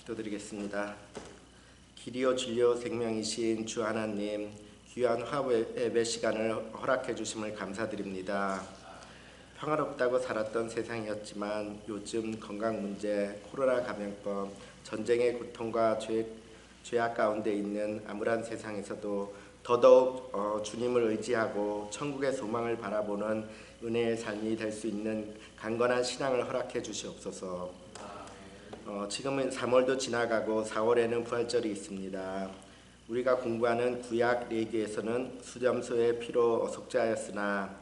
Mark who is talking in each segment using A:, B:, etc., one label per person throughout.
A: 기도드리겠습니다. 길이요 진리요 생명이신 주 하나님, 귀한 화보 예배 시간을 허락해 주심을 감사드립니다. 평화롭다고 살았던 세상이었지만 요즘 건강 문제, 코로나 감염병, 전쟁의 고통과 죄악 가운데 있는 암울한 세상에서도 더더욱 주님을 의지하고 천국의 소망을 바라보는 은혜의 삶이 될 수 있는 강건한 신앙을 허락해 주시옵소서. 지금은 3월도 지나가고 4월에는 부활절이 있습니다. 우리가 공부하는 구약 레위기에서는 수렴소의 피로 속죄하였으나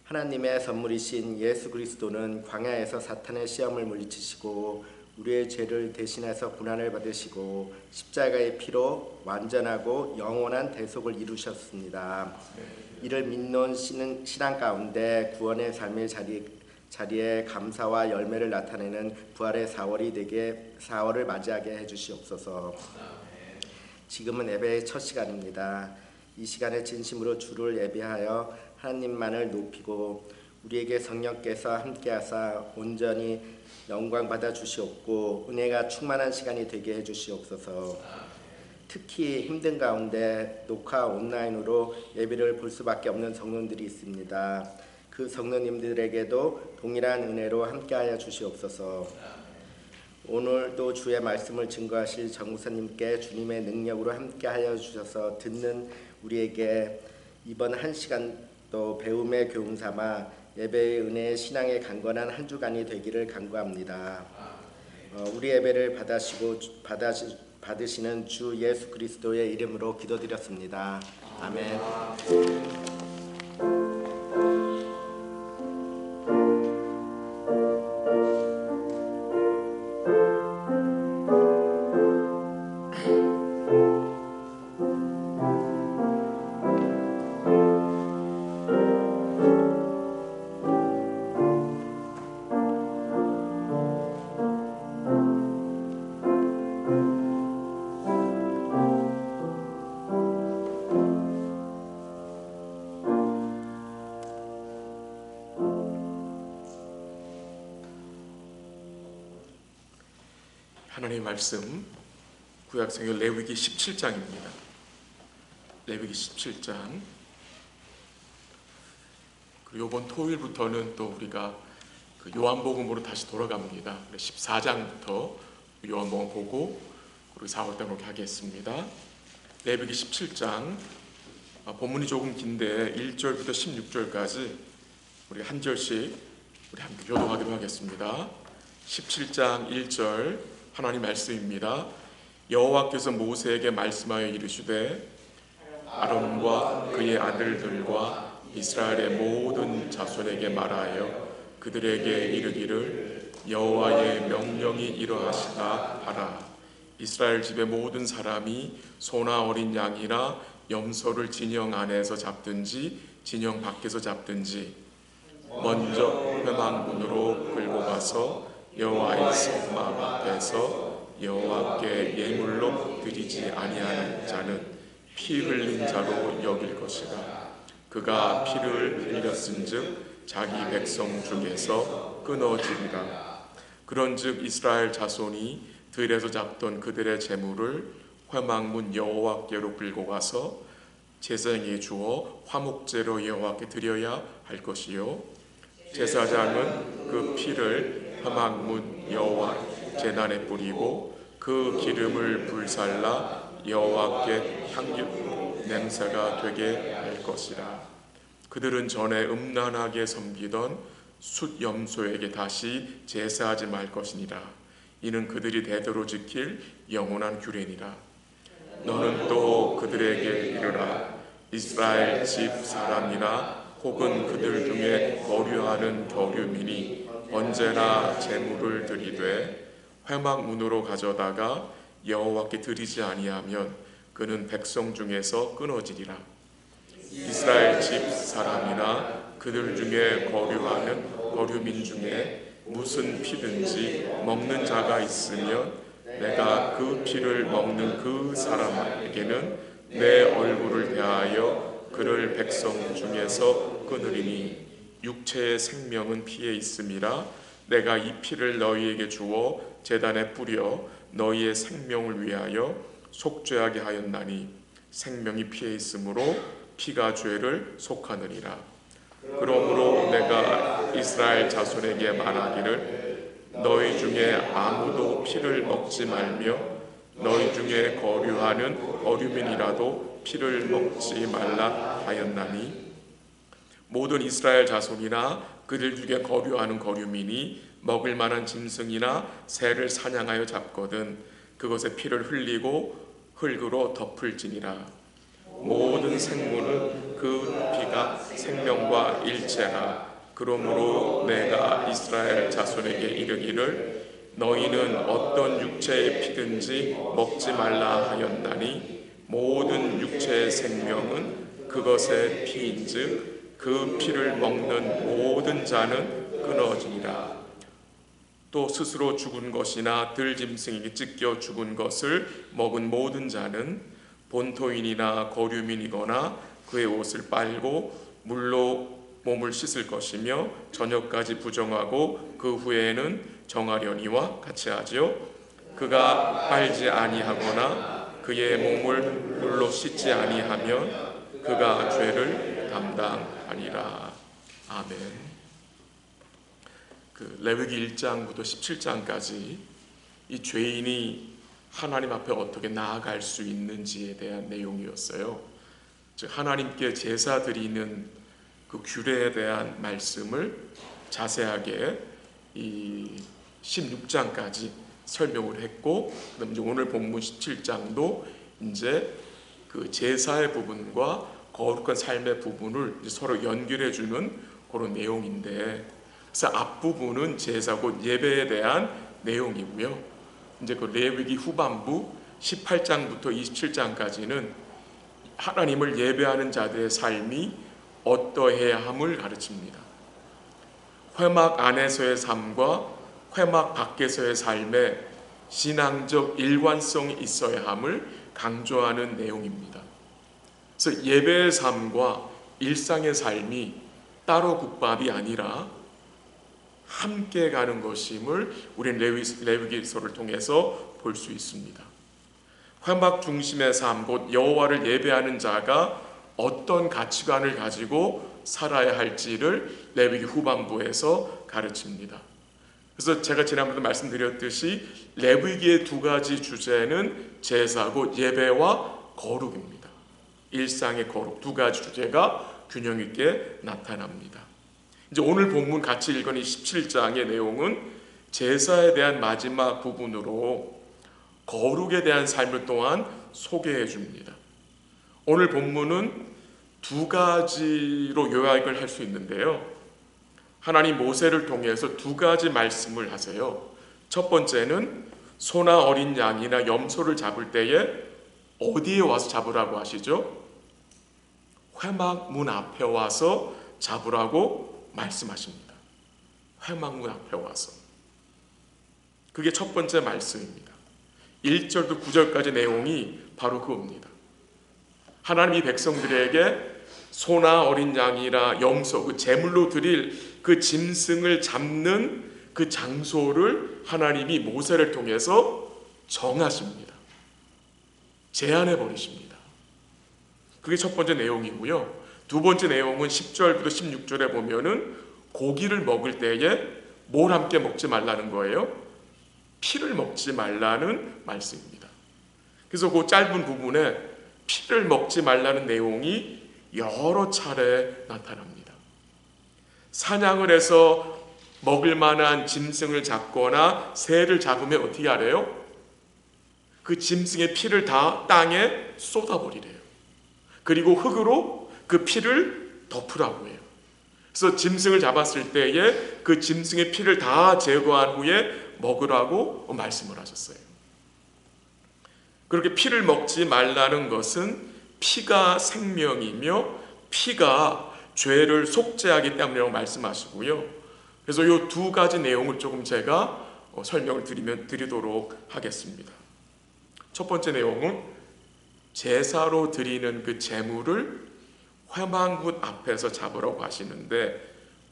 A: 하나님의 선물이신 예수 그리스도는 광야에서 사탄의 시험을 물리치시고 우리의 죄를 대신해서 고난을 받으시고 십자가의 피로 완전하고 영원한 대속을 이루셨습니다. 이를 믿는 신앙 가운데 구원의 삶의 자리에 감사와 열매를 나타내는 부활의 4월을 맞이하게 해주시옵소서. 지금은 예배의 첫 시간입니다. 이 시간에 진심으로 주를 예배하여 하나님만을 높이고 우리에게 성령께서 함께하사 온전히 영광 받아 주시옵고 은혜가 충만한 시간이 되게 해주시옵소서. 특히 힘든 가운데 녹화 온라인으로 예배를 볼 수밖에 없는 성도들이 있습니다. 그 성도님들에게도 동일한 은혜로 함께하여 주시옵소서. 오늘도 주의 말씀을 증거하실 정무사님께 주님의 능력으로 함께하여 주셔서 듣는 우리에게 이번 한 시간도 배움의 교훈 삼아 예배의 은혜의 신앙의 강건한 한 주간이 되기를 간구합니다. 우리 예배를 받으시는 주 예수 그리스도의 이름으로 기도드렸습니다. 아멘.
B: 하나님의 말씀 구약성경 레위기 17장입니다. 레위기 17장. 그리고 이번 토요일부터는 또 우리가 그 요한복음으로 다시 돌아갑니다. 14장부터 요한복음 보고 그리고 4월달 그렇게 하겠습니다. 레위기 17장 본문이 조금 긴데 1절부터 16절까지 우리 한 절씩 우리 함께 교독하기로 하겠습니다. 17장 1절 하나님 말씀입니다. 여호와께서 모세에게 말씀하여 이르시되 아론과 그의 아들들과 이스라엘의 모든 자손에게 말하여 그들에게 이르기를 여호와의 명령이 이러하시다 하라. 이스라엘 집의 모든 사람이 소나 어린 양이나 염소를 진영 안에서 잡든지 진영 밖에서 잡든지 먼저 회막문으로 끌고 가서 여호와의 성막 앞에서 여호와께 예물로 드리지 아니하는 자는 피 흘린 자로 여길 것이라. 그가 피를 흘렸은즉 자기 백성 중에서 끊어지리라. 그런즉 이스라엘 자손이 들에서 잡던 그들의 재물을 회막문 여호와께로 끌고 가서 제사장에게 주어 화목제로 여호와께 드려야 할 것이요 제사장은 그 피를 회막문 여호와 제단에 뿌리고 그 기름을 불살라 여호와께 향기 냄새가 되게 할 것이라. 그들은 전에 음란하게 섬기던 숫 염소에게 다시 제사하지 말 것이니라. 이는 그들이 대대로 지킬 영원한 규례니라. 너는 또 그들에게 이르라. 이스라엘 집 사람이나 혹은 그들 중에 거류하는 거류민이 언제나 제물을 드리되 회막문으로 가져다가 여호와께 드리지 아니하면 그는 백성 중에서 끊어지리라. 이스라엘 집 사람이나 그들 중에 거류하는 거류민 중에 무슨 피든지 먹는 자가 있으면 내가 그 피를 먹는 그 사람에게는 내 얼굴을 대하여 그를 백성 중에서 끊으리니 육체의 생명은 피에 있음이라. 내가 이 피를 너희에게 주어 제단에 뿌려 너희의 생명을 위하여 속죄하게 하였나니 생명이 피에 있으므로 피가 죄를 속하느니라. 그러므로 내가 이스라엘 자손에게 말하기를 너희 중에 아무도 피를 먹지 말며 너희 중에 거류하는 어류민이라도 피를 먹지 말라 하였나니 모든 이스라엘 자손이나 그들 중에 거류하는 거류민이 먹을 만한 짐승이나 새를 사냥하여 잡거든 그것의 피를 흘리고 흙으로 덮을지니라. 모든 생물은 그 피가 생명과 일체라. 그러므로 내가 이스라엘 자손에게 이르기를 너희는 어떤 육체의 피든지 먹지 말라 하였나니 모든 육체의 생명은 그것의 피인즉 그 피를 먹는 모든 자는 끊어지니라. 또 스스로 죽은 것이나 들짐승에게 찢겨 죽은 것을 먹은 모든 자는 본토인이나 거류민이거나 그의 옷을 빨고 물로 몸을 씻을 것이며 저녁까지 부정하고 그 후에는 정하려니와 같이 하지요. 그가 빨지 아니하거나 그의 몸을 물로 씻지 아니하면 그가 죄를 담당하리라. 아멘. 레위기 1장부터 17장까지 이 죄인이 하나님 앞에 어떻게 나아갈 수 있는지에 대한 내용이었어요. 즉 하나님께 제사 드리는 그 규례에 대한 말씀을 자세하게 이 16장까지 설명을 했고, 그다음 이제 오늘 본문 17장도 이제 그 제사의 부분과 거룩한 삶의 부분을 이제 서로 연결해 주는 그런 내용인데, 그래서 앞부분은 제사고 예배에 대한 내용이고요. 이제 그 레위기 후반부 18장부터 27장까지는 하나님을 예배하는 자들의 삶이 어떠해야 함을 가르칩니다. 회막 안에서의 삶과 회막 밖에서의 삶에 신앙적 일관성이 있어야 함을 강조하는 내용입니다. 그래서 예배의 삶과 일상의 삶이 따로 국밥이 아니라 함께 가는 것임을 우리는 레위기서를 통해서 볼 수 있습니다. 회막 중심의 삶, 곧 여호와를 예배하는 자가 어떤 가치관을 가지고 살아야 할지를 레위기 후반부에서 가르칩니다. 그래서 제가 지난번에 말씀드렸듯이 레위기의 두 가지 주제는 제사고 예배와 거룩입니다. 일상의 거룩 두 가지 주제가 균형 있게 나타납니다. 이제 오늘 본문 같이 읽은 이 17장의 내용은 제사에 대한 마지막 부분으로 거룩에 대한 삶을 또한 소개해 줍니다. 오늘 본문은 두 가지로 요약을 할 수 있는데요. 하나님 모세를 통해서 두 가지 말씀을 하세요. 첫 번째는 소나 어린 양이나 염소를 잡을 때에 어디에 와서 잡으라고 하시죠? 회막문 앞에 와서 잡으라고 말씀하십니다. 회막문 앞에 와서. 그게 첫 번째 말씀입니다. 1절부터 9절까지 내용이 바로 그겁니다. 하나님이 백성들에게 소나 어린 양이나 염소, 그 제물로 드릴 그 짐승을 잡는 그 장소를 하나님이 모세를 통해서 정하십니다. 제안해 버리십니다. 그게 첫 번째 내용이고요. 두 번째 내용은 10절부터 16절에 보면은 고기를 먹을 때에 뭘 함께 먹지 말라는 거예요? 피를 먹지 말라는 말씀입니다. 그래서 그 짧은 부분에 피를 먹지 말라는 내용이 여러 차례 나타납니다. 사냥을 해서 먹을 만한 짐승을 잡거나 새를 잡으면 어떻게 하래요? 그 짐승의 피를 다 땅에 쏟아버리래요. 그리고 흙으로 그 피를 덮으라고 해요. 그래서 짐승을 잡았을 때에 그 짐승의 피를 다 제거한 후에 먹으라고 말씀을 하셨어요. 그렇게 피를 먹지 말라는 것은 피가 생명이며 피가 죄를 속죄하기 때문이라고 말씀하시고요. 그래서 이 두 가지 내용을 조금 제가 설명을 드리도록 하겠습니다. 첫 번째 내용은 제사로 드리는 그 제물을 회막문 앞에서 잡으라고 하시는데,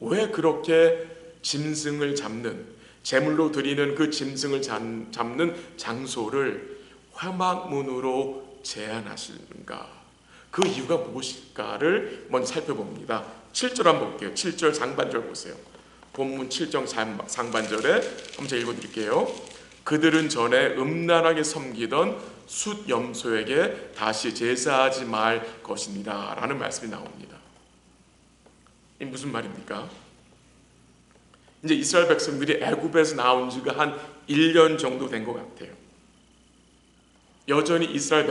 B: 왜 그렇게 짐승을 잡는, 제물로 드리는 그 짐승을 잡는 장소를 회막문으로 제한하시는가? 그 이유가 무엇일까를 먼저 살펴봅니다. 7절 한번 볼게요. 7절 상반절 보세요. 본문 7장 상반절에 한번 제가 읽어드릴게요. 그들은 전에 음란하게 섬기던 숫 염소에게 다시 제사하지 말 것입니다 라는 말씀이 나옵니다. 이 무슨 말입니까? 이제 이스라엘 백성들이 애굽에서 나온 지가 한 1년 정도 된 것 같아요. 여전히 이스라엘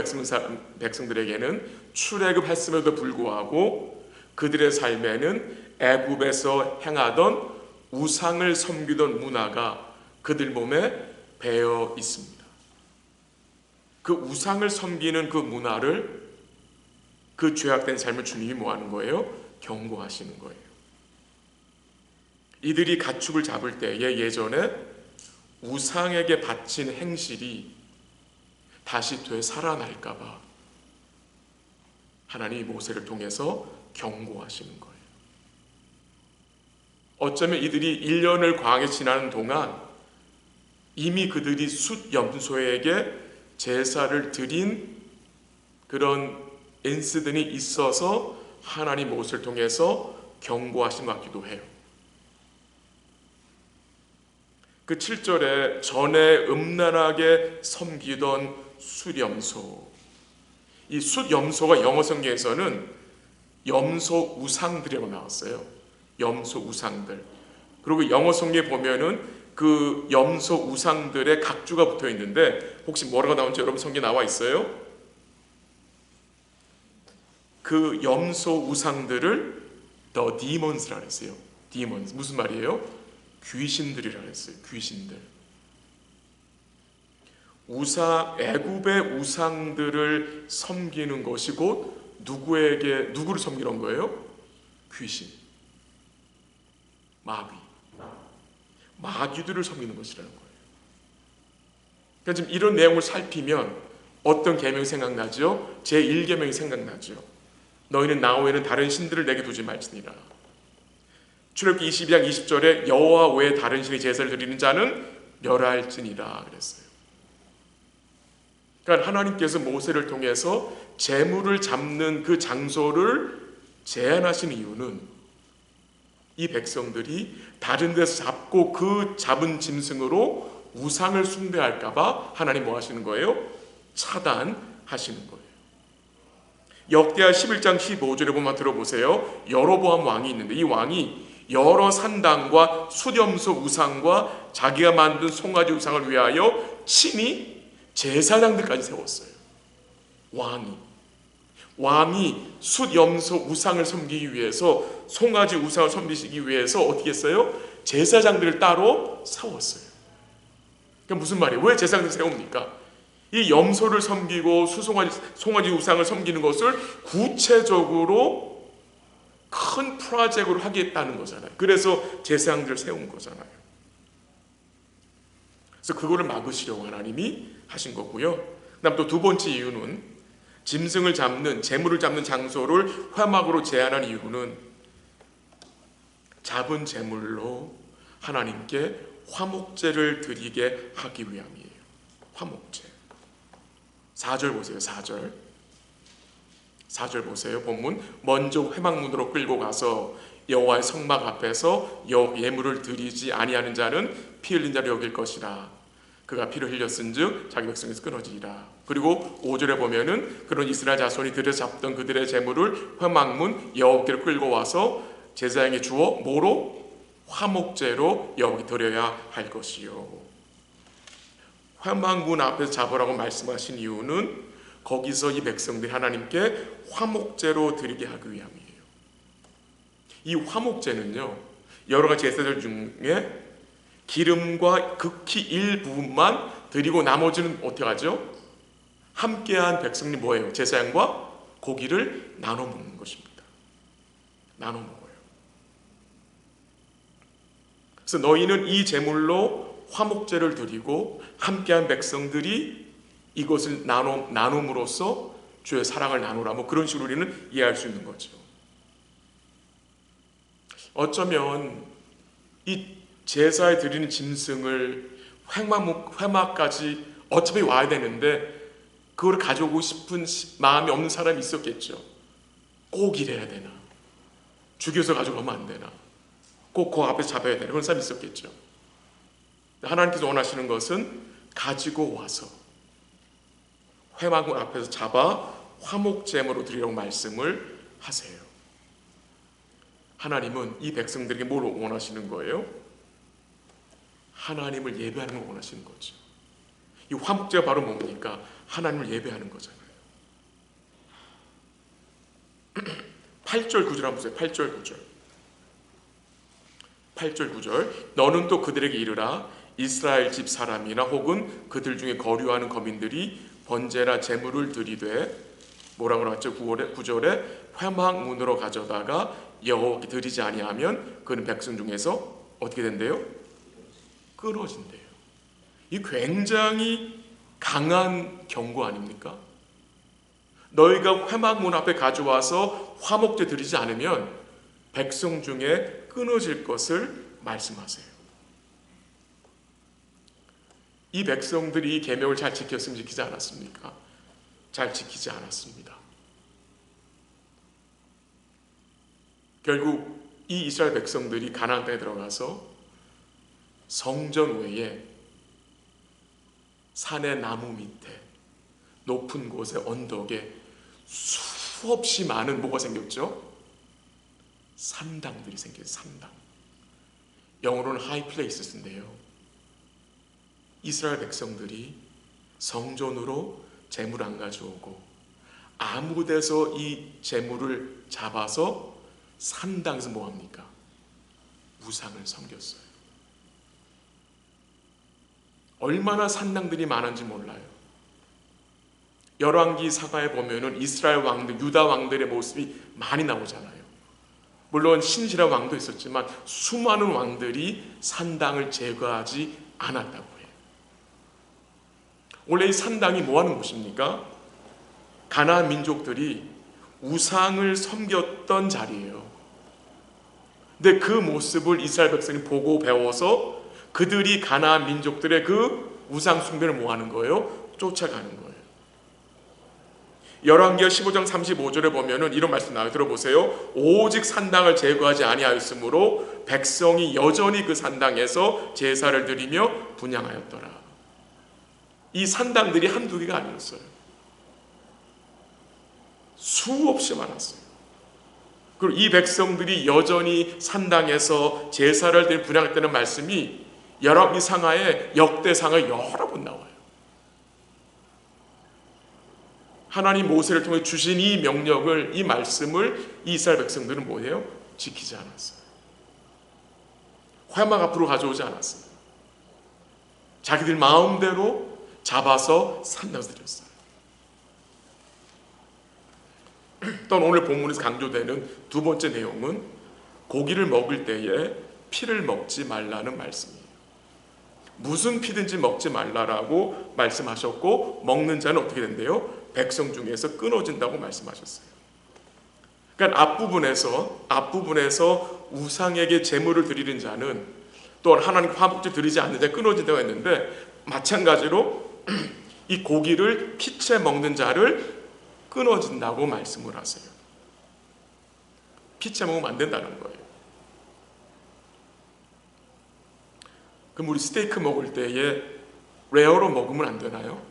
B: 백성들에게는 출애굽했음에도 불구하고 그들의 삶에는 애굽에서 행하던 우상을 섬기던 문화가 그들 몸에 배어 있습니다. 그 우상을 섬기는 그 문화를, 그 죄악된 삶을 주님이 뭐 하는 거예요? 경고하시는 거예요. 이들이 가축을 잡을 때에 예전에 우상에게 바친 행실이 다시 되살아날까 봐 하나님이 모세를 통해서 경고하시는 거예요. 어쩌면 이들이 1년을 광야에 지나는 동안 이미 그들이 숫 염소에게 제사를 드린 그런 인시던이 있어서 하나님 모세를 통해서 경고하신 것 같기도 해요. 그 7절에 전에 음란하게 섬기던 숫염소, 이 숫염소가 영어 성경에서는 염소 우상들이라고 나왔어요. 염소 우상들. 그리고 영어 성경에 보면은 그 염소 우상들의 각주가 붙어 있는데 혹시 뭐라고 나온지 여러분 성경에 나와 있어요? 그 염소 우상들을 The Demons라고 했어요. Demons. 무슨 말이에요? 귀신들이라고 했어요. 귀신들. 애굽의 우상들을 섬기는 것이 곧 누구를 섬기는 거예요? 귀신, 마귀들을 섬기는 것이라는 거예요. 그러니까 지금 이런 내용을 살피면 어떤 계명이 생각나죠? 제1계명이 생각나죠. 너희는 나 외에는 다른 신들을 내게 두지 말지니라. 출애굽기 22장 20절에 여호와 외에 다른 신의 제사를 드리는 자는 멸할지니라 그랬어요. 그러니까 하나님께서 모세를 통해서 제물을 잡는 그 장소를 제한하신 이유는 이 백성들이 다른 데서 잡고 그 잡은 짐승으로 우상을 숭배할까 봐 하나님 뭐 하시는 거예요? 차단하시는 거예요. 역대하 11장 15절에 보면 들어보세요. 여로보암 왕이 있는데 이 왕이 여러 산당과 숫염소 우상과 자기가 만든 송아지 우상을 위하여 친히 제사장들까지 세웠어요. 왕이 숫염소 우상을 섬기기 위해서, 송아지 우상을 섬기기 위해서 어떻게 했어요? 제사장들을 따로 세웠어요. 그러니까 무슨 말이에요? 왜 제사장들을 세웁니까? 이 염소를 섬기고 송아지 우상을 섬기는 것을 구체적으로 큰 프로젝트로 하겠다는 거잖아요. 그래서 제사장들을 세운 거잖아요. 그래서 그거를 막으시려고 하나님이 하신 거고요. 그다음 또 두 번째 이유는 짐승을 잡는, 제물을 잡는 장소를 회막으로 제한한 이유는 잡은 제물로 하나님께 화목제를 드리게 하기 위함이에요. 화목제. 4절 보세요. 4절 보세요. 본문 먼저 회막문으로 끌고 가서 여호와의 성막 앞에서 예물을 드리지 아니하는 자는 피 흘린 자를 여길 것이라. 그가 피를 흘렸은즉 자기 백성에서 끊어지리라. 그리고 5절에 보면은 그런 이스라엘 자손이 들여 잡던 그들의 제물을 회막문 여호와께로 끌고 와서 제사장에게 주어 뭐로? 화목제로 여호와께 드려야 할 것이요. 회막문 앞에서 잡으라고 말씀하신 이유는 거기서 이 백성들이 하나님께 화목제로 드리게 하기 위함이에요. 이 화목제는요, 여러 가지 제사들 중에 기름과 극히 일부분만 드리고 나머지는 어떻게 하죠? 함께한 백성이 뭐예요? 제사장과 고기를 나눠 먹는 것입니다. 나눠 먹어요. 그래서 너희는 이 제물로 화목제를 드리고 함께한 백성들이 이것을 나눔으로써 주의 사랑을 나누라. 뭐 그런 식으로 우리는 이해할 수 있는 거죠. 어쩌면 이 제사에 드리는 짐승을 회막까지 어차피 와야 되는데 그걸 가져오고 싶은 마음이 없는 사람이 있었겠죠. 꼭 이래야 되나? 죽여서 가져가면 안 되나? 꼭 그 앞에서 잡아야 되나? 그런 사람이 있었겠죠. 하나님께서 원하시는 것은 가지고 와서 회막 앞에서 잡아 화목제물로 드리라고 말씀을 하세요. 하나님은 이 백성들에게 뭘 원하시는 거예요? 하나님을 예배하는 걸 원하시는 거죠. 이 화목제가 바로 뭡니까? 하나님을 예배하는 거잖아요. 8절 9절 한번 보세요. 8절 9절. 8절 9절. 너는 또 그들에게 이르라. 이스라엘 집 사람이나 혹은 그들 중에 거류하는 거민들이 번제나 제물을 드리되 뭐라고 나왔죠? 9절에 회막 문으로 가져다가 여호와께 드리지 아니하면 그는 백성 중에서 어떻게 된대요? 끊어진대요. 이 굉장히 강한 경고 아닙니까? 너희가 회막 문 앞에 가져와서 화목제 드리지 않으면 백성 중에 끊어질 것을 말씀하세요. 이 백성들이 이 계명을 잘 지켰으면 지키지 않았습니까? 잘 지키지 않았습니다. 결국 이 이스라엘 백성들이 가나안 땅에 들어가서 성전 외에 산의 나무 밑에 높은 곳에 언덕에 수없이 많은 뭐가 생겼죠? 산당들이 생겨요. 산당. 영어로는 하이 플레이스인데요. 이스라엘 백성들이 성전으로 제물 안 가져오고 아무 데서 이 제물을 잡아서 산당에서 뭐합니까? 우상을 섬겼어요. 얼마나 산당들이 많은지 몰라요. 열왕기 사가에 보면은 이스라엘 왕들, 유다 왕들의 모습이 많이 나오잖아요. 물론 신실한 왕도 있었지만 수많은 왕들이 산당을 제거하지 않았다고 해요. 원래 이 산당이 뭐 하는 곳입니까? 가나안 민족들이 우상을 섬겼던 자리예요. 근데 그 모습을 이스라엘 백성이 보고 배워서 그들이 가나안 민족들의 그 우상 숭배를 뭐 하는 거예요? 쫓아가는 거예요. 열왕기하 15장 35절에 보면은 이런 말씀 나와요. 들어보세요. 오직 산당을 제거하지 아니하였으므로 백성이 여전히 그 산당에서 제사를 드리며 분향하였더라. 이 산당들이 한두 개가 아니었어요. 수없이 많았어요. 그리고 이 백성들이 여전히 산당에서 제사를 드리며 분향했다는 말씀이 열왕기 상하에 역대상을 여러 번 나와요. 하나님 모세를 통해 주신 이 명령을, 이 말씀을 이스라엘 백성들은 뭐예요? 지키지 않았어요. 회막 앞으로 가져오지 않았어요. 자기들 마음대로 잡아서 산당에서 드렸어요. 또 오늘 본문에서 강조되는 두 번째 내용은 고기를 먹을 때에 피를 먹지 말라는 말씀이에요. 무슨 피든지 먹지 말라라고 말씀하셨고 먹는 자는 어떻게 된대요? 백성 중에서 끊어진다고 말씀하셨어요. 그러니까 앞부분에서 우상에게 제물을 드리는 자는 또한 하나님 화목제 드리지 않는 자 끊어진다고 했는데 마찬가지로 이 고기를 피채 먹는 자를 끊어진다고 말씀을 하세요. 피채 먹으면 안 된다는 거예요. 그럼 우리 스테이크 먹을 때에 레어로 먹으면 안 되나요?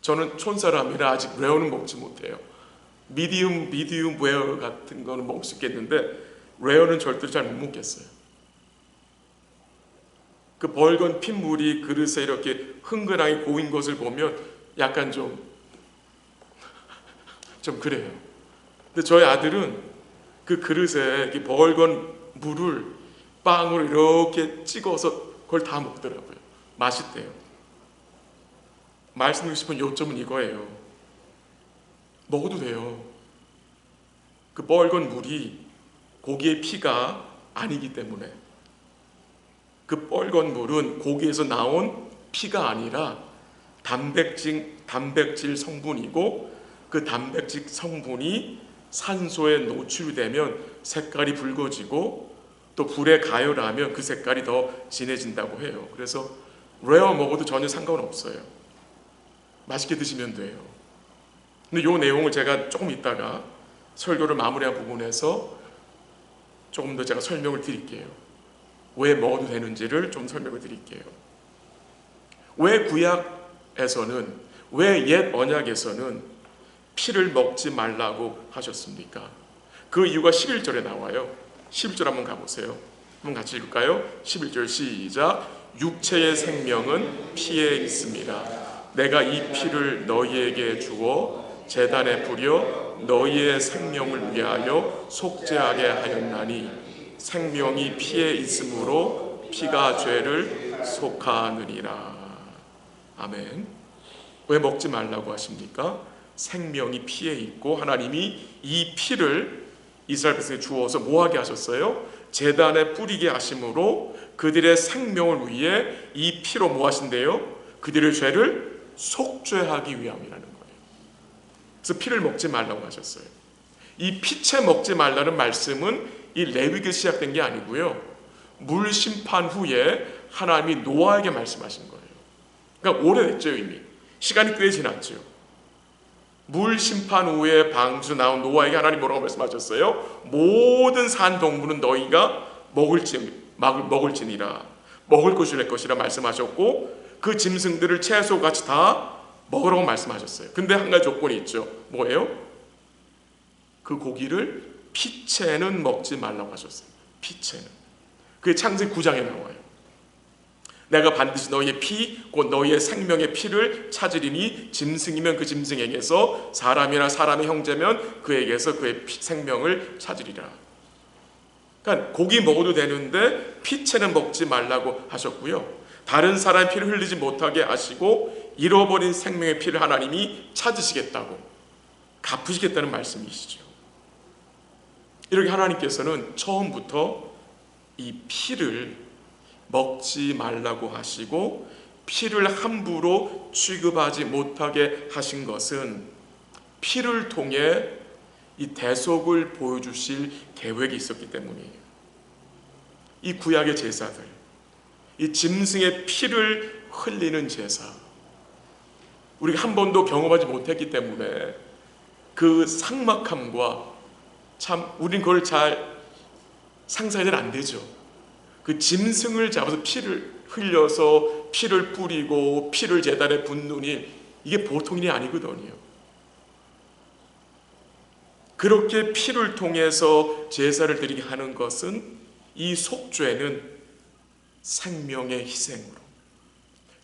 B: 저는 촌사람이라 아직 레어는 먹지 못해요. 미디움 웨어 같은 거는 먹을 수 있겠는데 레어는 절대로 잘 못 먹겠어요. 그 벌건 핏물이 그릇에 이렇게 흥건하게 고인 것을 보면 약간 좀 그래요. 근데 저희 아들은 그 그릇에 이렇게 벌건 물을 빵으로 이렇게 찍어서 그걸 다 먹더라고요. 맛있대요. 말씀드리고 싶은 요점은 이거예요. 먹어도 돼요. 그 뻘건 물이 고기의 피가 아니기 때문에 그 뻘건 물은 고기에서 나온 피가 아니라 단백질 성분이고 그 단백질 성분이 산소에 노출되면 색깔이 붉어지고 또 불에 가열하면 그 색깔이 더 진해진다고 해요. 그래서 레어 먹어도 전혀 상관없어요. 맛있게 드시면 돼요. 근데 이 내용을 제가 조금 있다가 설교를 마무리한 부분에서 조금 더 제가 설명을 드릴게요. 왜 먹어도 되는지를 좀 설명을 드릴게요. 왜 구약에서는, 왜 옛 언약에서는 피를 먹지 말라고 하셨습니까? 그 이유가 11절에 나와요. 11절 한번 가보세요. 한번 같이 읽을까요? 11절 시작. 육체의 생명은 피에 있습니다. 내가 이 피를 너희에게 주어 제단에 뿌려 너희의 생명을 위하여 속죄하게 하였나니 생명이 피에 있으므로 피가 죄를 속하느니라. 아멘. 왜 먹지 말라고 하십니까? 생명이 피에 있고 하나님이 이 피를 이스라엘 백성에 주어서 뭐하게 하셨어요? 제단에 뿌리게 하심으로 그들의 생명을 위해 이 피로 뭐 하신대요? 그들의 죄를 속죄하기 위함이라는 거예요. 그래서 피를 먹지 말라고 하셨어요. 이 피채 먹지 말라는 말씀은 이 레위기 시작된 게 아니고요, 물 심판 후에 하나님이 노아에게 말씀하신 거예요. 그러니까 오래됐죠. 이미 시간이 꽤 지났죠. 물 심판 후에 방주 나온 노아에게 하나님 뭐라고 말씀하셨어요? 모든 산 동물은 너희가 먹을지니라, 먹을 것이 될 것이라 말씀하셨고, 그 짐승들을 채소같이 다 먹으라고 말씀하셨어요. 근데 한 가지 조건이 있죠. 뭐예요? 그 고기를 피채는 먹지 말라고 하셨어요. 피채는. 그게 창세기 9장에 나와요. 내가 반드시 너희의 피, 곧 너희의 생명의 피를 찾으리니 짐승이면 그 짐승에게서, 사람이나 사람의 형제면 그에게서 그의 생명을 찾으리라. 그러니까 고기 먹어도 되는데 피채는 먹지 말라고 하셨고요, 다른 사람의 피를 흘리지 못하게 하시고 잃어버린 생명의 피를 하나님이 찾으시겠다고, 갚으시겠다는 말씀이시죠. 이렇게 하나님께서는 처음부터 이 피를 먹지 말라고 하시고 피를 함부로 취급하지 못하게 하신 것은 피를 통해 이 대속을 보여주실 계획이 있었기 때문이에요. 이 구약의 제사들, 이 짐승의 피를 흘리는 제사, 우리가 한 번도 경험하지 못했기 때문에 그 삭막함과 참 우린 그걸 잘 상상이 안 되죠. 그 짐승을 잡아서 피를 흘려서 피를 뿌리고 피를 제단에 붓는 일, 이게 보통 일이 아니거든요. 그렇게 피를 통해서 제사를 드리게 하는 것은, 이 속죄는 생명의 희생으로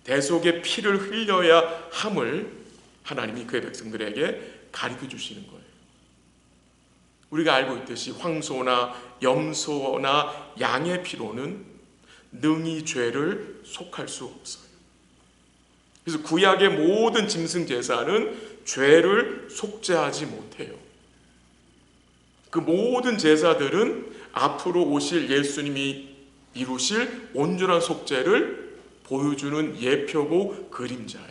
B: 대속의 피를 흘려야 함을 하나님이 그의 백성들에게 가르쳐 주시는 거예요. 우리가 알고 있듯이 황소나 염소나 양의 피로는 능히 죄를 속할 수 없어요. 그래서 구약의 모든 짐승 제사는 죄를 속죄하지 못해요. 그 모든 제사들은 앞으로 오실 예수님이 이루실 온전한 속죄를 보여주는 예표고 그림자예요.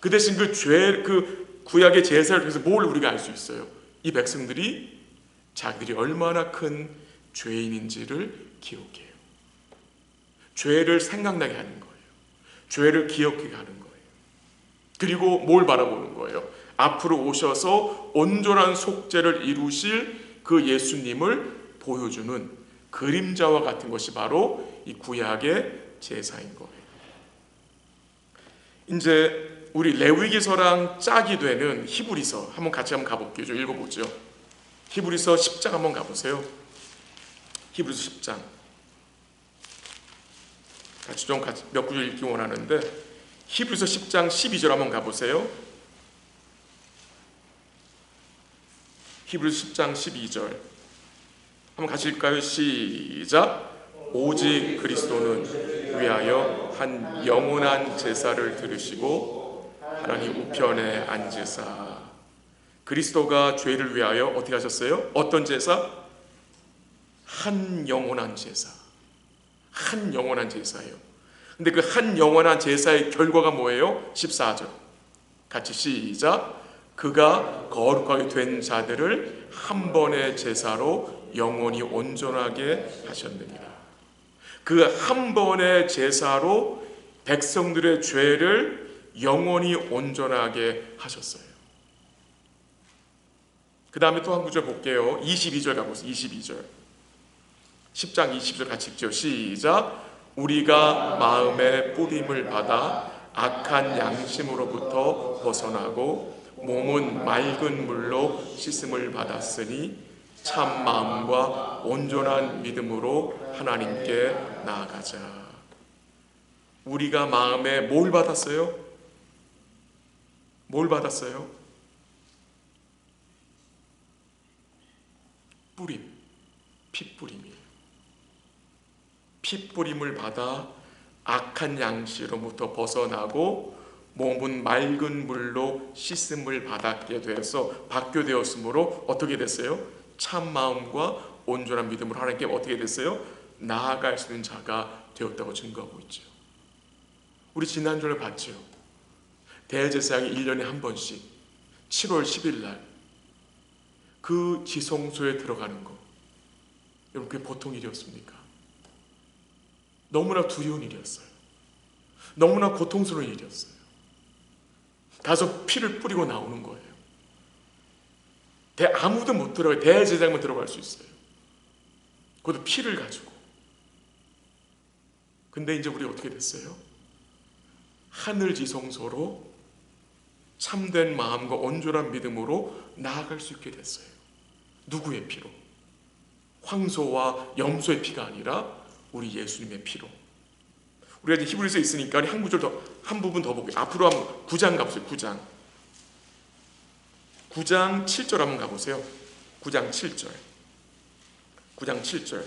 B: 그 대신 그 구약의 제사를 통해서 뭘 우리가 알 수 있어요? 이 백성들이 자기들이 얼마나 큰 죄인인지를 기억해요. 죄를 생각나게 하는 거예요. 죄를 기억하게 하는 거예요. 그리고 뭘 바라보는 거예요? 앞으로 오셔서 온전한 속죄를 이루실 그 예수님을 보여주는 그림자와 같은 것이 바로 이 구약의 제사인 거예요. 이제 우리 레위기서랑 짝이 되는 히브리서 한번 같이 가볼게요. 좀 읽어보죠. 히브리서 10장 한번 가보세요. 히브리서 10장 같이 몇 구절 읽기 원하는데, 히브리서 10장 12절 한번 가보세요. 히브리서 10장 12절 한번 같이 읽을까요? 시작. 오직 그리스도는 위하여 한 영원한 제사를 들으시고 하나님 우편에 앉으사. 그리스도가 죄를 위하여 어떻게 하셨어요? 어떤 제사? 한 영원한 제사. 한 영원한 제사예요. 근데 그 한 영원한 제사의 결과가 뭐예요? 14절 같이 시작. 그가 거룩하게 된 자들을 한 번의 제사로 영원히 온전하게 하셨느니라. 그 한 번의 제사로 백성들의 죄를 영원히 온전하게 하셨어요. 그 다음에 또 한 구절 볼게요. 22절 가보세요. 22절. 10장 20절 같이 읽죠. 시작. 우리가 마음의 뿌림을 받아 악한 양심으로부터 벗어나고 몸은 맑은 물로 씻음을 받았으니 참 마음과 온전한 믿음으로 하나님께 나아가자. 우리가 마음에 뭘 받았어요? 뭘 받았어요? 뿌림, 핏뿌림이에요. 핏뿌림을 받아 악한 양심으로부터 벗어나고 몸은 맑은 물로 씻음을 받게 되었으므로 어떻게 됐어요? 참 마음과 온전한 믿음으로 하나님께 어떻게 됐어요? 나아갈 수 있는 자가 되었다고 증거하고 있죠. 우리 지난주에 봤죠. 대제사장이 1년에 한 번씩 7월 10일 날 그 지성소에 들어가는 거, 여러분 그게 보통 일이었습니까? 너무나 두려운 일이었어요. 너무나 고통스러운 일이었어요. 가서 피를 뿌리고 나오는 거예요. 아무도 못 들어가요. 대제사장만 들어갈 수 있어요. 그것도 피를 가지고. 근데 이제 우리 어떻게 됐어요? 하늘 지성소로 참된 마음과 온전한 믿음으로 나아갈 수 있게 됐어요. 누구의 피로? 황소와 염소의 피가 아니라 우리 예수님의 피로. 우리가 이제 히브리서에 있으니까 한 구절 더, 한 부분 더 볼게요. 앞으로 한번 9장 가보세요. 9장 7절 한번 가보세요. 9장 7절.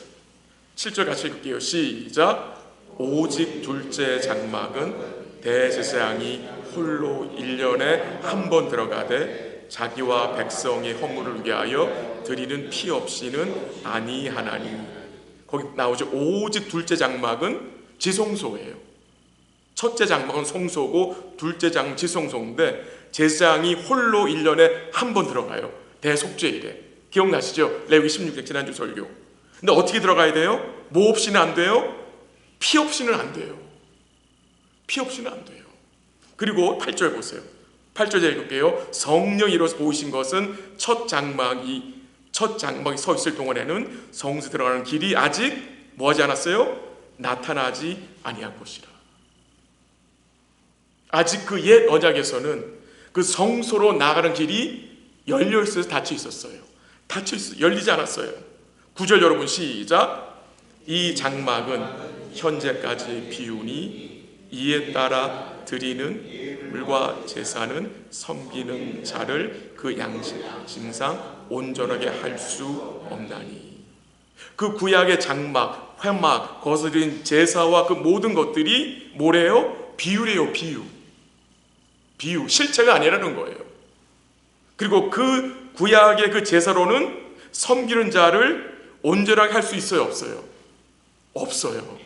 B: 7절 같이 읽을게요. 시작. 오직 둘째 장막은 대제사장이 홀로 1년에 한 번 들어가되 자기와 백성의 허물을 위하여 드리는 피 없이는 아니하나니. 거기 나오죠. 오직 둘째 장막은 지성소예요. 첫째 장막은 성소고 둘째 장막은 지성소인데 제사장이 홀로 1년에 한 번 들어가요. 대속죄일에. 기억나시죠? 레위기 16장 지난주 설교. 근데 어떻게 들어가야 돼요? 뭐 없이는 안 돼요? 피 없이는 안 돼요. 피 없이는 안 돼요. 그리고 8절 보세요. 8절 읽을게요. 성령이 이루어서 보이신 것은 첫 장막이 서 있을 동안에는 성소 들어가는 길이 아직 뭐하지 않았어요? 나타나지 아니한 것이라. 아직 그 옛 언약에서는 그 성소로 나가는 길이 열려 있어서 닫혀 있었어요. 열리지 않았어요. 9절 여러분 시작. 이 장막은 현재까지 비우니 이에 따라 드리는 물과 제사는 섬기는 자를 그 양심상 온전하게 할 수 없나니. 그 구약의 장막, 회막, 거기서 드린 제사와 그 모든 것들이 뭐래요? 비유래요. 비유, 실체가 아니라는 거예요. 그리고 그 구약의 그 제사로는 섬기는 자를 온전하게 할 수 있어요? 없어요.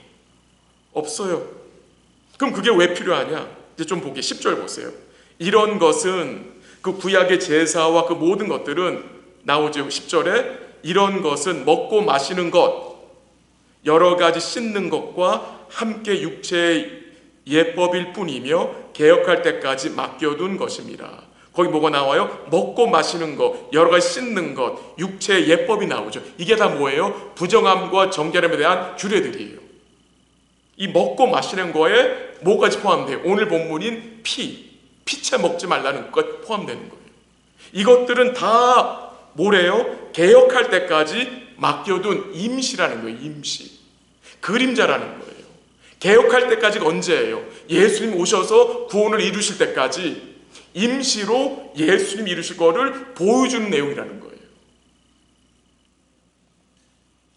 B: 없어요. 그럼 그게 왜 필요하냐? 이제 좀 보게 10절 보세요. 이런 것은 그 구약의 제사와 그 모든 것들은 나오죠. 10절에 이런 것은 먹고 마시는 것, 여러 가지 씻는 것과 함께 육체의 예법일 뿐이며 개혁할 때까지 맡겨둔 것입니다. 거기 뭐가 나와요? 먹고 마시는 것, 여러 가지 씻는 것, 육체의 예법이 나오죠. 이게 다 뭐예요? 부정함과 정결함에 대한 규례들이에요. 이 먹고 마시는 거에 뭐까지 포함돼요? 오늘 본문인 피채 먹지 말라는 것 포함되는 거예요. 이것들은 다 뭐래요? 개혁할 때까지 맡겨둔 임시라는 거예요. 임시. 그림자라는 거예요. 개혁할 때까지가 언제예요? 예수님 오셔서 구원을 이루실 때까지 임시로 예수님 이루실 거를 보여주는 내용이라는 거예요.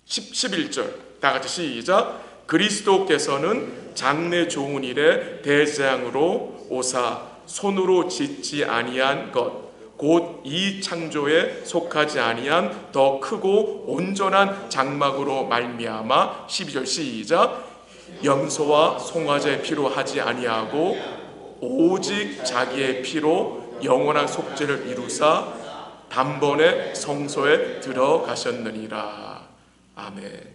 B: 11절 다 같이 시작. 그리스도께서는 장래 좋은 일에 대장으로 오사 손으로 짓지 아니한 것 곧 이 창조에 속하지 아니한 더 크고 온전한 장막으로 말미암아 12절 시작. 염소와 송아지의 피로 하지 아니하고 오직 자기의 피로 영원한 속죄를 이루사 단번에 성소에 들어가셨느니라. 아멘.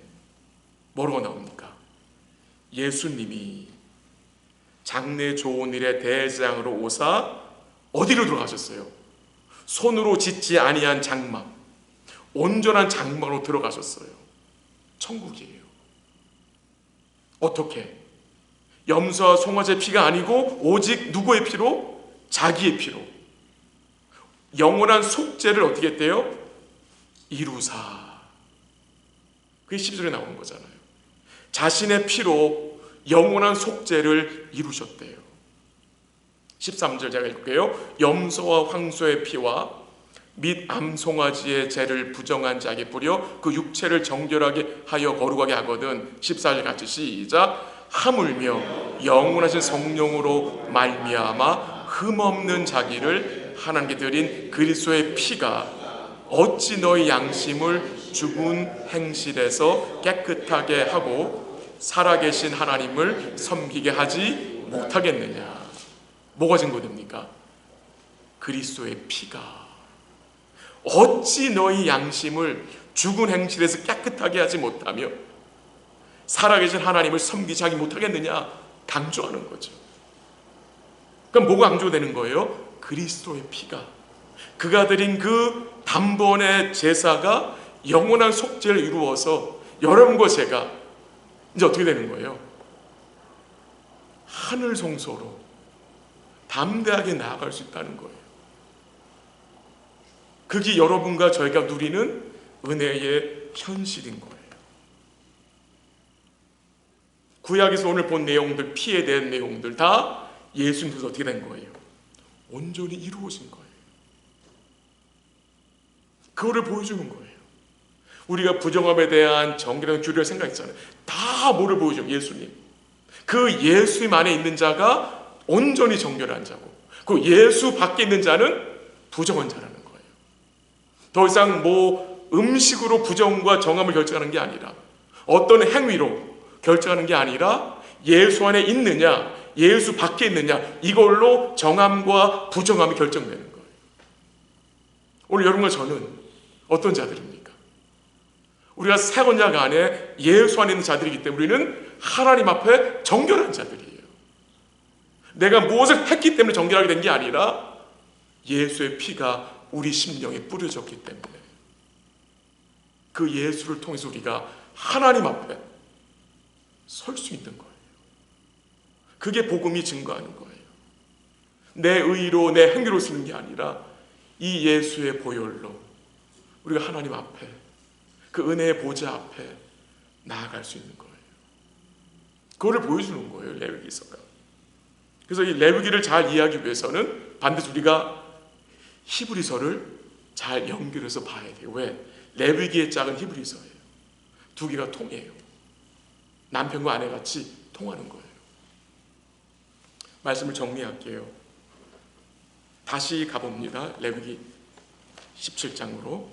B: 뭐라고 나옵니까? 예수님이 장래 좋은 일의 대장으로 오사 어디로 들어가셨어요? 손으로 짓지 아니한 장막, 온전한 장막으로 들어가셨어요. 천국이에요. 어떻게? 염소와 송아지의 피가 아니고 오직 누구의 피로? 자기의 피로. 영원한 속죄를 어떻게 했대요? 이루사. 그게 10절에 나오는 거잖아요. 자신의 피로 영원한 속죄를 이루셨대요. 13절 제가 읽을게요. 염소와 황소의 피와 및 암송아지의 죄를 부정한 자에게 뿌려 그 육체를 정결하게 하여 거룩하게 하거든. 14절 같이 시작. 하물며 영원하신 성령으로 말미암아 흠없는 자기를 하나님께 드린 그리스도의 피가 어찌 너희 양심을 죽은 행실에서 깨끗하게 하고 살아계신 하나님을 섬기게 하지 못하겠느냐. 뭐가 증거됩니까? 그리스도의 피가 어찌 너희 양심을 죽은 행실에서 깨끗하게 하지 못하며 살아계신 하나님을 섬기지 하지 못하겠느냐 강조하는 거죠. 그럼 뭐가 강조되는 거예요? 그리스도의 피가, 그가 드린 그 단번의 제사가 영원한 속죄를 이루어서 여러분과 제가 이제 어떻게 되는 거예요? 하늘 성소로 담대하게 나아갈 수 있다는 거예요. 그게 여러분과 저희가 누리는 은혜의 현실인 거예요. 구약에서 오늘 본 내용들, 피에 대한 내용들 다 예수님께서 어떻게 된 거예요? 온전히 이루어진 거예요. 그거를 보여주는 거예요. 우리가 부정함에 대한 정결한 규례를 생각했잖아요. 다 뭐를 보여줘요? 예수님. 그 예수님 안에 있는 자가 온전히 정결한 자고, 그 예수 밖에 있는 자는 부정한 자라는 거예요. 더 이상 뭐 음식으로 부정과 정함을 결정하는 게 아니라, 어떤 행위로 결정하는 게 아니라 예수 안에 있느냐 예수 밖에 있느냐, 이걸로 정함과 부정함이 결정되는 거예요. 오늘 여러분과 저는 어떤 자들입니까? 우리가 세번약 안에 예수 안에 있는 자들이기 때문에 우리는 하나님 앞에 정결한 자들이에요. 내가 무엇을 했기 때문에 정결하게 된 게 아니라 예수의 피가 우리 심령에 뿌려졌기 때문에, 그 예수를 통해서 우리가 하나님 앞에 설 수 있는 거예요. 그게 복음이 증거하는 거예요. 내 의로 내 행위로 쓰는 게 아니라 이 예수의 보혈로 우리가 하나님 앞에, 그 은혜의 보좌 앞에 나아갈 수 있는 거예요. 그거를 보여주는 거예요, 레위기서가. 그래서 이 레위기를 잘 이해하기 위해서는 반드시 우리가 히브리서를 잘 연결해서 봐야 돼요. 왜? 레위기의 짝은 히브리서예요. 두 개가 통해요. 남편과 아내 같이 통하는 거예요. 말씀을 정리할게요. 다시 가봅니다. 레위기 17장으로.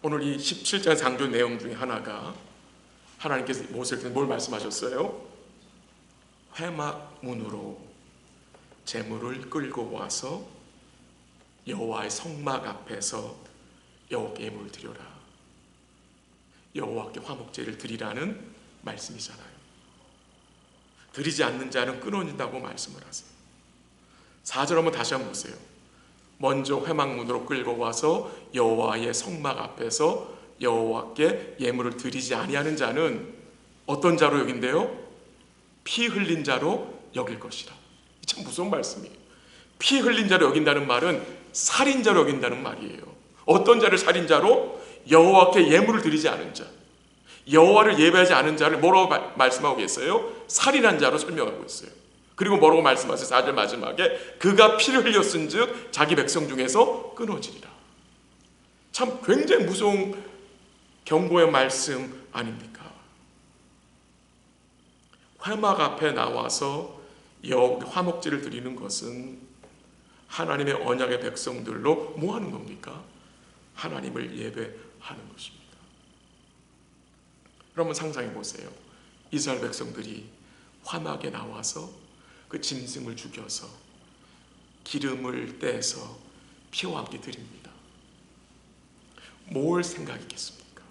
B: 오늘 이 17장 상조 내용 중에 하나가, 하나님께서 모세에게 뭘 말씀하셨어요? 회막문으로 제물을 끌고 와서 여호와의 성막 앞에서 여호와께 예물을 드려라. 여호와께 화목제를 드리라는 말씀이잖아요. 드리지 않는 자는 끊어진다고 말씀을 하세요. 4절 한번 다시 한번 보세요. 먼저 회막문으로 끌고 와서 여호와의 성막 앞에서 여호와께 예물을 드리지 아니하는 자는 어떤 자로 여긴대요? 피 흘린 자로 여길 것이라. 참 무서운 말씀이에요. 피 흘린 자로 여긴다는 말은 살인자로 여긴다는 말이에요. 어떤 자를 살인자로? 여호와께 예물을 드리지 않은 자, 여호와를 예배하지 않은 자를 뭐라고 말씀하고 계세요? 살인한 자로 설명하고 있어요. 그리고 뭐라고 말씀하세요? 4절 마지막에 그가 피를 흘렸은 즉 자기 백성 중에서 끊어지리라. 참 굉장히 무서운 경고의 말씀 아닙니까? 회막 앞에 나와서 화목제를 드리는 것은 하나님의 언약의 백성들로 뭐 하는 겁니까? 하나님을 예배하는 것입니다. 여러분 상상해 보세요. 이스라엘 백성들이 화막에 나와서 그 짐승을 죽여서 기름을 떼서 피와 함께 드립니다. 뭘 생각했겠습니까?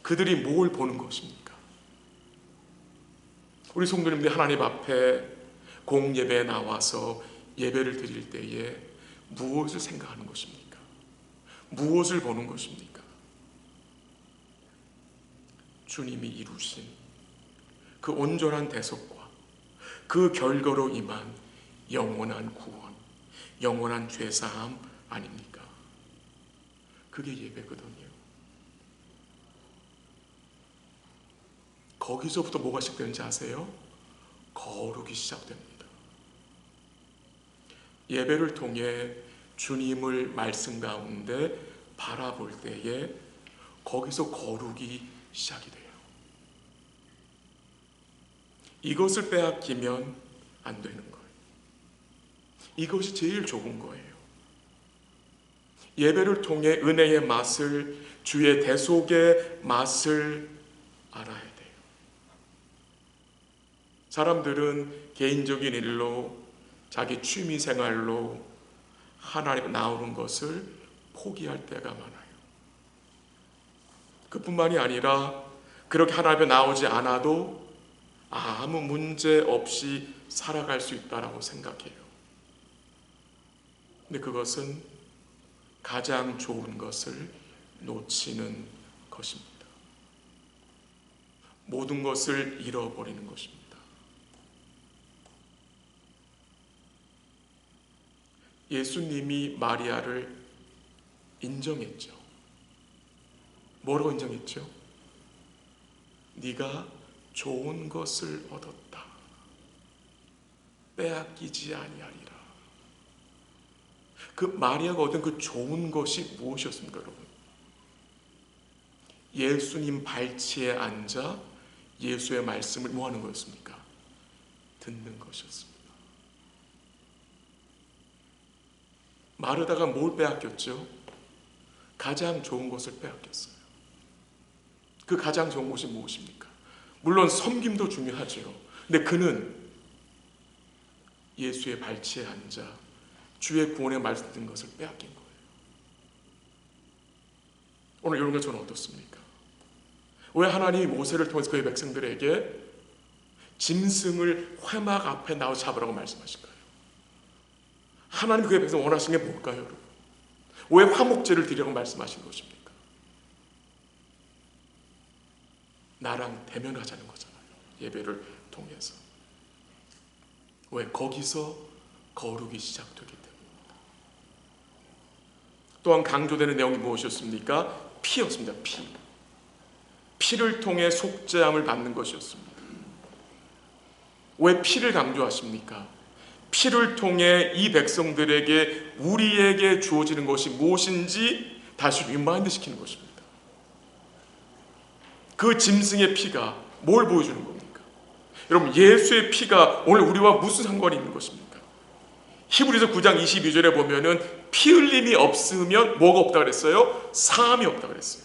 B: 그들이 뭘 보는 것입니까? 우리 성도님들이 하나님 앞에 공예배에 나와서 예배를 드릴 때에 무엇을 생각하는 것입니까? 무엇을 보는 것입니까? 주님이 이루신 그 온전한 대속과 그 결과로 임한 영원한 구원, 영원한 죄사함 아닙니까? 그게 예배거든요. 거기서부터 뭐가 시작되는지 아세요? 거룩이 시작됩니다. 예배를 통해 주님을 말씀 가운데 바라볼 때에 거기서 거룩이 시작이 돼요. 이것을 빼앗기면 안 되는 거예요. 이것이 제일 좋은 거예요. 예배를 통해 은혜의 맛을, 주의 대속의 맛을 알아야 돼요. 사람들은 개인적인 일로, 자기 취미 생활로 하나님 나오는 것을 포기할 때가 많아요. 그뿐만이 아니라 그렇게 하나님 앞에 나오지 않아도 아무 문제 없이 살아갈 수 있다라고 생각해요. 근데 그것은 가장 좋은 것을 놓치는 것입니다. 모든 것을 잃어버리는 것입니다. 예수님이 마리아를 인정했죠. 뭐라고 인정했죠? 네가 좋은 것을 얻었다. 빼앗기지 아니하리라. 그 마리아가 얻은 그 좋은 것이 무엇이었습니까, 여러분? 예수님 발치에 앉아 예수의 말씀을 뭐 하는 거였습니까? 듣는 것이었습니다. 마르다가 뭘 빼앗겼죠? 가장 좋은 것을 빼앗겼어요. 그 가장 좋은 것이 무엇입니까? 물론 섬김도 중요하죠. 근데 그는 예수의 발치에 앉아 주의 구원의 말씀 듣는 것을 빼앗긴 거예요. 오늘 이런 게 저는 어떻습니까? 왜 하나님이 모세를 통해서 그의 백성들에게 짐승을 회막 앞에 나와 잡으라고 말씀하실까요? 하나님 그의 백성 원하시는 게 뭘까요, 여러분? 왜 화목제를 드리라고 말씀하신 것입니까? 나랑 대면하자는 거잖아요. 예배를 통해서. 왜? 거기서 거룩이 시작되기 때문입니다. 또한 강조되는 내용이 무엇이었습니까? 피였습니다. 피. 피를 통해 속죄함을 받는 것이었습니다. 왜 피를 강조하십니까? 피를 통해 이 백성들에게, 우리에게 주어지는 것이 무엇인지 다시 리마인드 시키는 것입니다. 그 짐승의 피가 뭘 보여주는 겁니까? 여러분, 예수의 피가 오늘 우리와 무슨 상관이 있는 것입니까? 히브리서 9장 22절에 보면은 피 흘림이 없으면 뭐가 없다 그랬어요? 사함이 없다 그랬어요.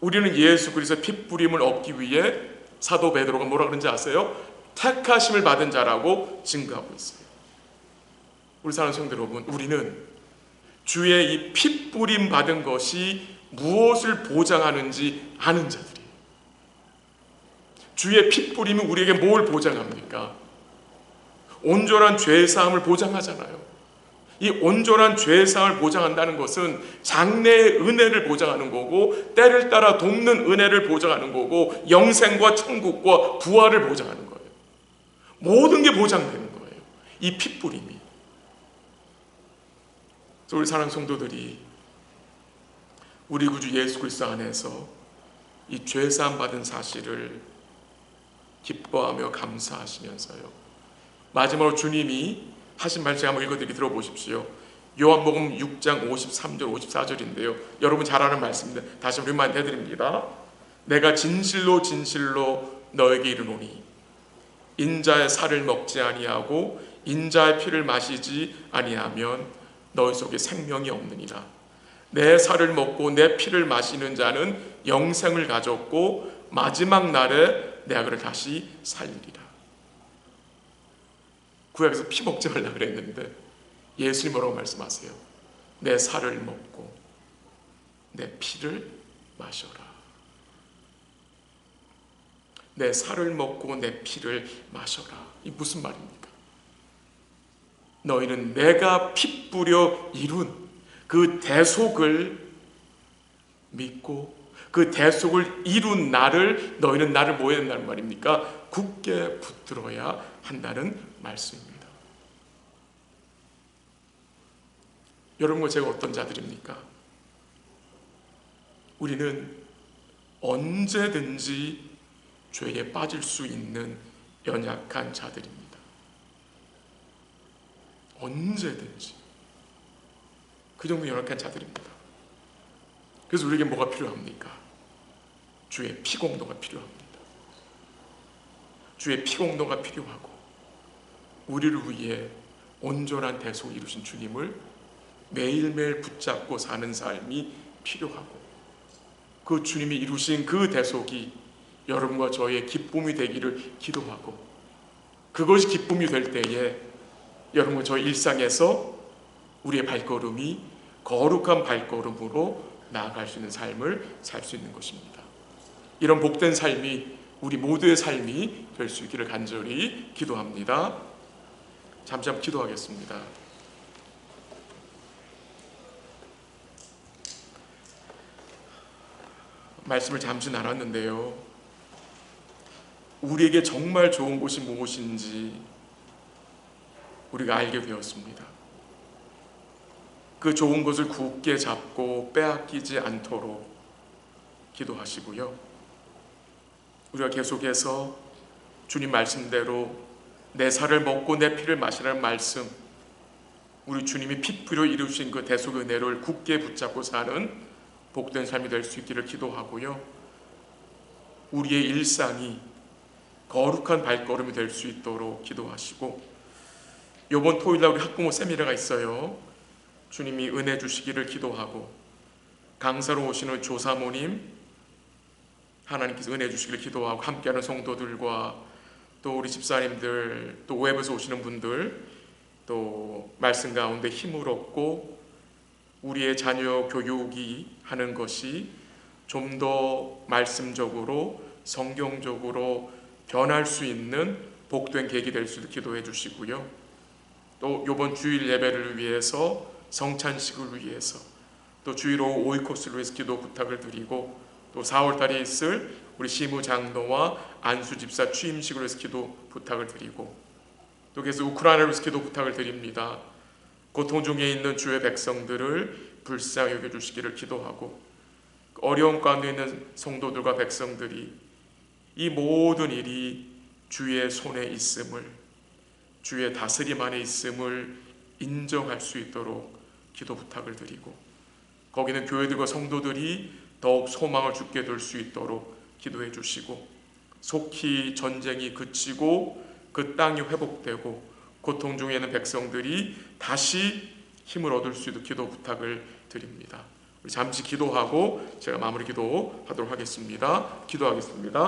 B: 우리는 예수 그리스도의 피 뿌림을 얻기 위해 사도 베드로가 뭐라 그런지 아세요? 택하심을 받은 자라고 증거하고 있어요. 우리 사랑하는 성도 여러분, 우리는 주의 이 피 뿌림 받은 것이 무엇을 보장하는지 아는 자들이에요. 주의 피 뿌림이 우리에게 뭘 보장합니까? 온전한 죄사함을 보장하잖아요. 이 온전한 죄사함을 보장한다는 것은 장래의 은혜를 보장하는 거고, 때를 따라 돕는 은혜를 보장하는 거고, 영생과 천국과 부활을 보장하는 거예요. 모든 게 보장되는 거예요. 이 피 뿌림이. 그래서 우리 사랑하는 성도들이 우리 구주 예수 그리스도 안에서 이 죄사함 받은 사실을 기뻐하며 감사하시면서요, 마지막으로 주님이 하신 말 제가 한번 읽어드리기 들어보십시오. 요한복음 6장 53절 54절인데요 여러분 잘 아는 말씀인데 다시 한번 해드립니다. 내가 진실로 진실로 너에게 이르노니 인자의 살을 먹지 아니하고 인자의 피를 마시지 아니하면 너희 속에 생명이 없느니라. 내 살을 먹고 내 피를 마시는 자는 영생을 가졌고 마지막 날에 내가 그를 다시 살리리라. 구약에서 피 먹지 말라 그랬는데 예수님 뭐라고 말씀하세요? 내 살을 먹고 내 피를 마셔라. 내 살을 먹고 내 피를 마셔라. 이 무슨 말입니까? 너희는 내가 피 뿌려 이룬 그 대속을 믿고 그 대속을 이룬 나를, 너희는 나를 뭐 해야 된다는 말입니까? 굳게 붙들어야 한다는 말씀입니다. 여러분과 제가 어떤 자들입니까? 우리는 언제든지 죄에 빠질 수 있는 연약한 자들입니다. 언제든지 그 정도 연약한 자들입니다. 그래서 우리에게 뭐가 필요합니까? 주의 피공로가 필요합니다. 주의 피공로가 필요하고 우리를 위해 온전한 대속을 이루신 주님을 매일매일 붙잡고 사는 삶이 필요하고 그 주님이 이루신 그 대속이 여러분과 저의 기쁨이 되기를 기도하고 그것이 기쁨이 될 때에 여러분과 저의 일상에서 우리의 발걸음이 거룩한 발걸음으로 나아갈 수 있는 삶을 살 수 있는 것입니다. 이런 복된 삶이 우리 모두의 삶이 될 수 있기를 간절히 기도합니다. 잠시 기도하겠습니다. 말씀을 잠시 나눴는데요, 우리에게 정말 좋은 곳이 무엇인지 우리가 알게 되었습니다. 그 좋은 것을 굳게 잡고 빼앗기지 않도록 기도하시고요, 우리가 계속해서 주님 말씀대로 내 살을 먹고 내 피를 마시라는 말씀, 우리 주님이 피 뿌려 이루신 그 대속의 은혜를 굳게 붙잡고 사는 복된 삶이 될 수 있기를 기도하고요, 우리의 일상이 거룩한 발걸음이 될 수 있도록 기도하시고, 이번 토요일날 우리 학부모 세미나가 있어요. 주님이 은혜 주시기를 기도하고, 강사로 오시는 조사모님 하나님께서 은혜 주시기를 기도하고, 함께하는 성도들과 또 우리 집사님들, 또 웹에서 오시는 분들, 또 말씀 가운데 힘을 얻고 우리의 자녀 교육이 하는 것이 좀 더 말씀적으로 성경적으로 변할 수 있는 복된 계기 될 수 있도록 기도해 주시고요, 또 이번 주일 예배를 위해서, 성찬식을 위해서, 또 주일 오후 오이코스를 위해서 기도 부탁을 드리고, 또 4월달에 있을 우리 시무장로와 안수집사 취임식을 위해서 기도 부탁을 드리고, 또 계속 우크라이나를 위해서 기도 부탁을 드립니다. 고통 중에 있는 주의 백성들을 불쌍히 여겨주시기를 기도하고, 어려운 가운데 있는 성도들과 백성들이 이 모든 일이 주의 손에 있음을, 주의 다스림 안에 있음을 인정할 수 있도록 기도 부탁을 드리고, 거기는 교회들과 성도들이 더욱 소망을 죽게 될 수 있도록 기도해 주시고, 속히 전쟁이 그치고 그 땅이 회복되고 고통 중에 있는 백성들이 다시 힘을 얻을 수 있도록 기도 부탁을 드립니다. 우리 잠시 기도하고 제가 마무리 기도하도록 하겠습니다. 기도하겠습니다.